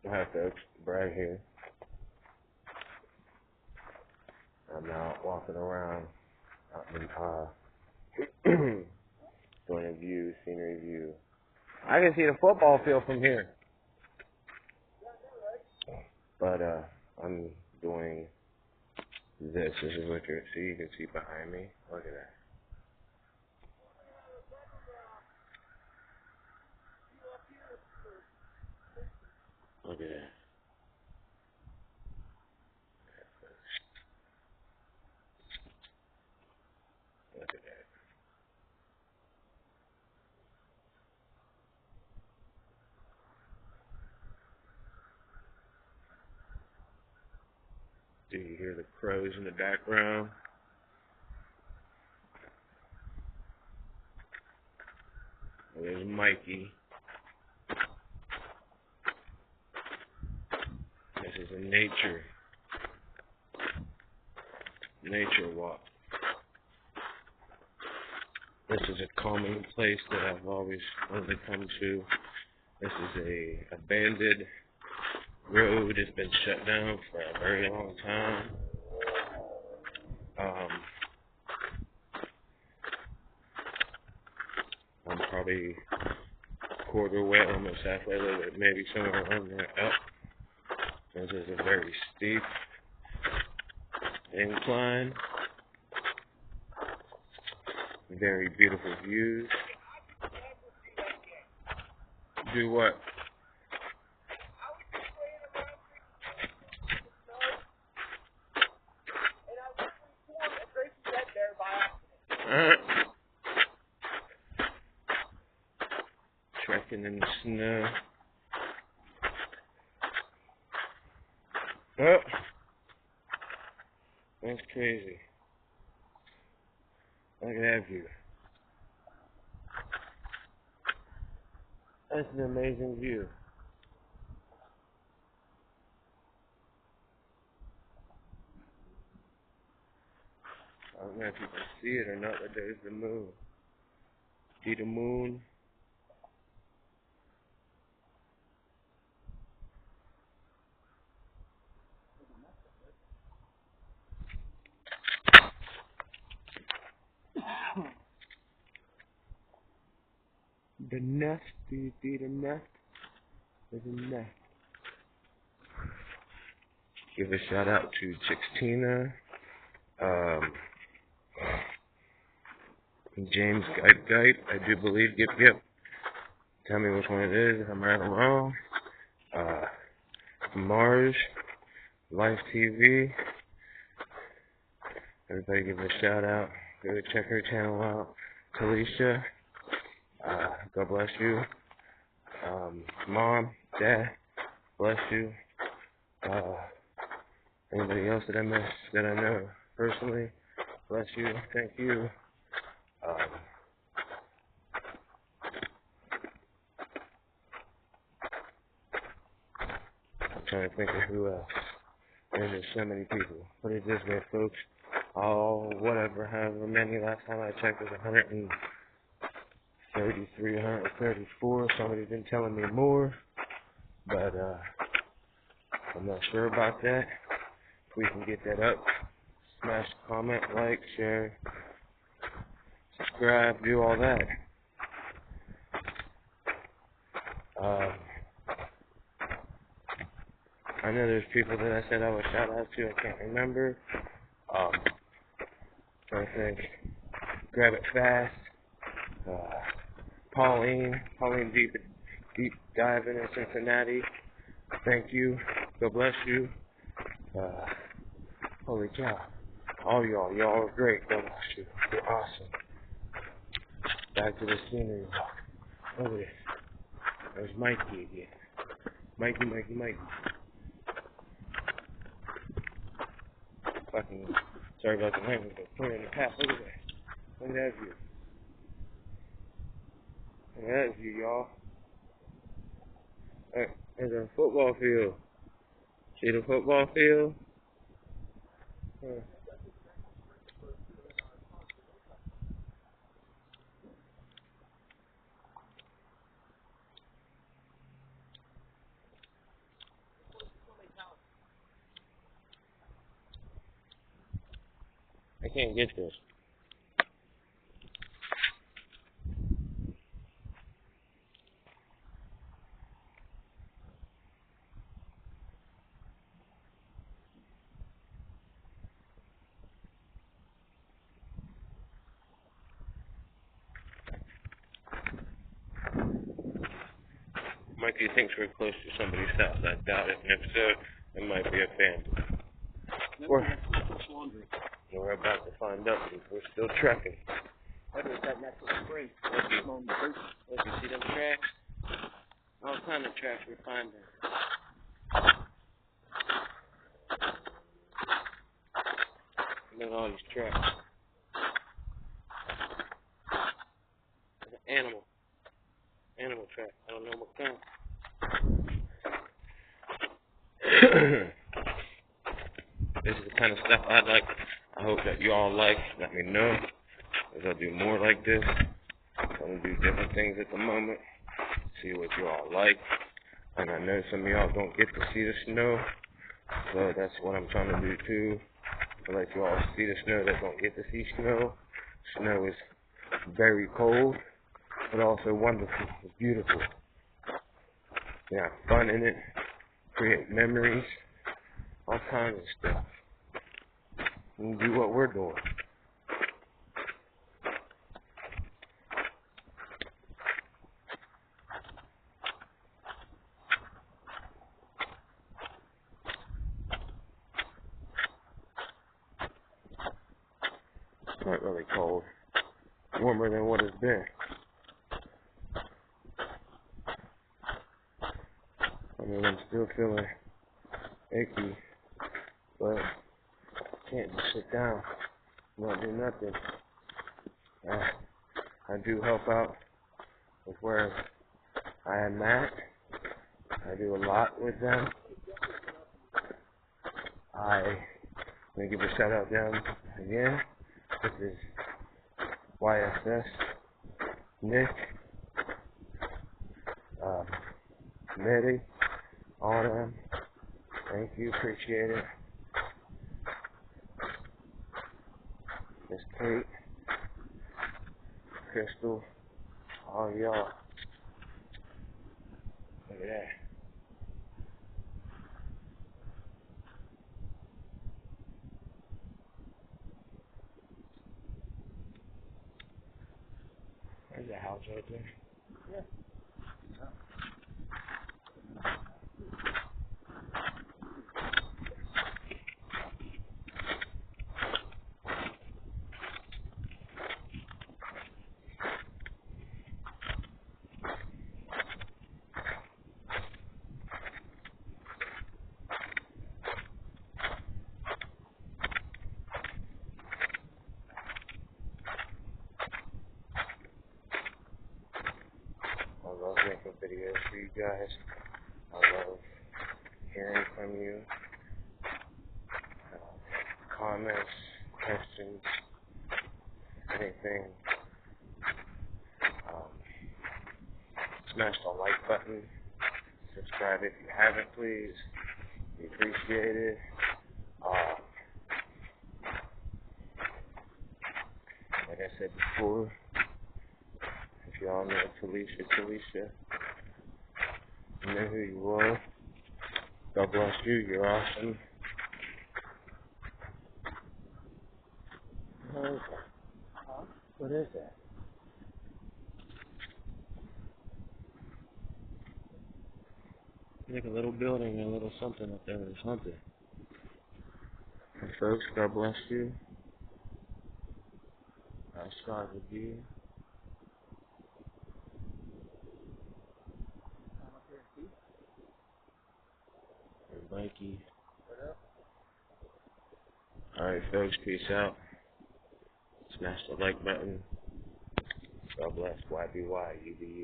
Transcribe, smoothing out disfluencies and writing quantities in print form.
Hi folks, Brad here. I'm now walking around out in doing a view, scenery view. I can see the football field from here. But I'm doing this. This is what you can see behind me. Look at that. Look at that. Look at that. Do you hear the crows in the background? And there's Mikey. This is a nature walk. This is a calming place that I've always wanted to come to. This is a abandoned road. It's been shut down for a very long time. I'm probably quarter way, almost halfway, maybe somewhere around there up. This is a very steep incline. Very beautiful views. Do what? Trekking in the snow. Oh, that's crazy. Look at that view. That's an amazing view. I don't know if you can see it or not, but there's the moon. See the moon? The nest, do you see the nest? There's a nest. Give a shout out to Chixtina, James Guide, I do believe, yep. Tell me which one it is, if I'm right or wrong. Mars, Life TV. Everybody give a shout out. Go check her channel out. Talisha, God bless you. Mom, Dad, bless you. Anybody else that I missed that I know personally, bless you, thank you. I'm trying to think of who else. There's so many people. Put it this way, folks. However many, last time I checked was 133, 134. Somebody's been telling me more, but I'm not sure about that. If we can get that up, smash, comment, like, share, subscribe, do all that. I know there's people that I said I would shout out to. I can't remember. Trying to think. Grab it fast. Pauline deep diving in Cincinnati. Thank you. God bless you. Holy cow. All y'all are great. God bless you. You're awesome. Back to the scenery. Look at this. There's Mikey again. Mikey. Fucking, sorry about the language, but put it in the past. Look at that. Look at that view. Look at that view, y'all. There's a football field. See the football field? can't get this. Mikey thinks we're close to somebody's house. I doubt it, and if so, it might be a family. We're about to find out because we're still trekking. What is that natural spring? Look, you see them tracks? All kind of tracks we're finding. Look at all these tracks. There's an animal. Animal track. I don't know what kind. This is the kind of stuff I like. I hope that you all like. Let me know. As I'll do more like this. I'm going to do different things at the moment. See what you all like. And I know some of y'all don't get to see the snow. So that's what I'm trying to do too. To let you all see the snow that don't get to see snow. Snow is very cold, but also wonderful. It's beautiful. You have fun in it. Create memories. All kinds of stuff. And do what we're doing. It's not really cold. Warmer than what it's been. I mean, I'm still feeling achy, but I can't just sit down and not do nothing. I do help out with where I am at. I do a lot with them. I'm going to give a shout out down again. This is YSS, Nick, Nettie, all them. Thank you, appreciate it. Miss Kate, Crystal, all y'all. Look at that. There's a house right there. Yeah. I love making videos for you guys. I love hearing from you. Comments, questions, anything. Smash the like button. Subscribe if you haven't, please. We appreciate it. Like I said before, if y'all know Talisha, you know who you are. God bless you. You're awesome. What is that? Huh? What is that? Like a little building, a little something up there or something. And folks, God bless you. I strive with you. And Mikey. Alright folks, peace out. Smash the like button. God bless. YBY, you be you.